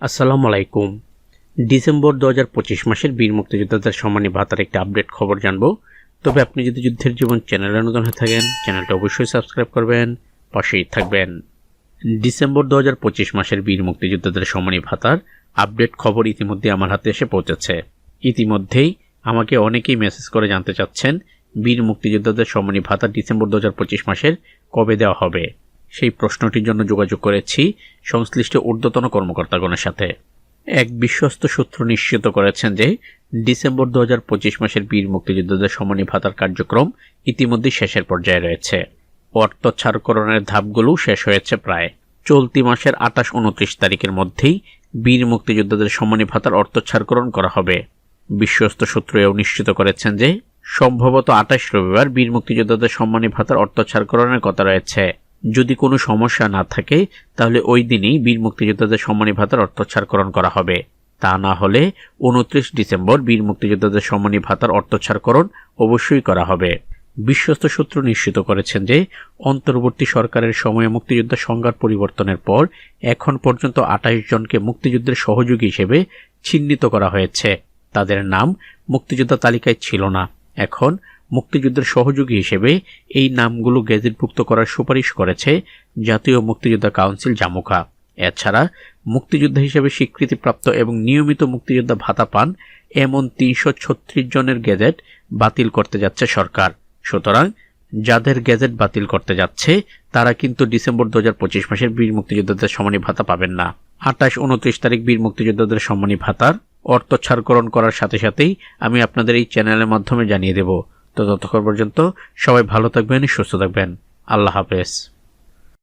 আসসালামু আলাইকুম। ডিসেম্বর 2025 মাসের বীর মুক্তিযোদ্ধাদের সম্মানী ভাতার একটি আপডেট খবর জানবো। তবে আপনি যদি যুদ্ধের জীবন চ্যানেলে নতুন হয়ে থাকেন, চ্যানেলটা অবশ্যই সাবস্ক্রাইব করবেন, পাশেই থাকবেন। ডিসেম্বর 2025 মাসের বীর মুক্তিযোদ্ধাদের সম্মানী ভাতার আপডেট খবর ইতিমধ্যে আমার হাতে এসে পৌঁছেছে। ইতিমধ্যেই আমাকে অনেকেই মেসেজ করে জানতে চাচ্ছেন বীর মুক্তিযোদ্ধাদের সম্মানী ভাতা ডিসেম্বর 2025 মাসের কবে দেওয়া হবে। সেই প্রশ্নটির জন্য যোগাযোগ করেছি সংশ্লিষ্ট ঊর্ধ্বতন কর্মকর্তাগণের সাথে। এক বিশ্বস্ত সূত্র নিশ্চিত করেছেন যে ডিসেম্বর 2025 মাসের বীর মুক্তিযোদ্ধাদের সম্মানী ভাতার কার্যক্রম ইতিমধ্যে শেষের পর্যায়ে রয়েছে। অর্থ ছাড়করণের ধাপগুলো শেষ হয়েছে প্রায়। চলতি মাসের 28-29 তারিখের মধ্যেই বীর মুক্তিযোদ্ধাদের সম্মানী ভাতার অর্থ ছাড়করণ করা হবে। বিশ্বস্ত সূত্র এও নিশ্চিত করেছেন যে সম্ভবত 28 রবিবার বীর মুক্তিযোদ্ধাদের সম্মানী ভাতার অর্থ ছাড়করণের কথা রয়েছে। যদি কোনো সমস্যা না থাকে তাহলে ওই দিনই বীর মুক্তিযোদ্ধাদের সম্মানী ভাতার অর্থ ছাড়করণ করা হবে। তা না হলে 29 ডিসেম্বর বীর মুক্তিযোদ্ধাদের সম্মানী ভাতার অর্থ ছাড়করণ অবশ্যই করা হবে। বিশ্বস্ত সূত্র নিশ্চিত করেছেন যে অন্তর্বর্তী সরকারের সময়ে মুক্তিযোদ্ধা সংজ্ঞার পরিবর্তনের পর এখন পর্যন্ত 28 জনকে মুক্তিযুদ্ধের সহযোগী হিসেবে চিহ্নিত করা হয়েছে। তাদের নাম মুক্তিযোদ্ধা তালিকায় ছিল না। এখন মুক্তিযুদ্ধের সহযোগী হিসেবে এই নামগুলো গেজেটভুক্ত করার সুপারিশ করেছে জাতীয় মুক্তিযোদ্ধা কাউন্সিল জামুকা। এছাড়া মুক্তিযোদ্ধা হিসেবে স্বীকৃতিপ্রাপ্ত এবং নিয়মিত মুক্তিযোদ্ধা ভাতা পান এমন 336 জনের গেজেট বাতিল করতে যাচ্ছে সরকার। সুতরাং যাদের গেজেট বাতিল করতে যাচ্ছে তারা কিন্তু ডিসেম্বর 2025 মাসের বীর মুক্তিযোদ্ধাদের সম্মানী ভাতা পাবেন না। 28-29 তারিখ বীর মুক্তিযোদ্ধাদের সম্মানী ভাতার অর্থ ছাড়করণ করার সাথে সাথেই আমি আপনাদের এই চ্যানেলের মাধ্যমে জানিয়ে দেব। তো ততক্ষণ পর্যন্ত সবাই ভালো থাকবেন, সুস্থ থাকবেন। আল্লাহ হাফেজ।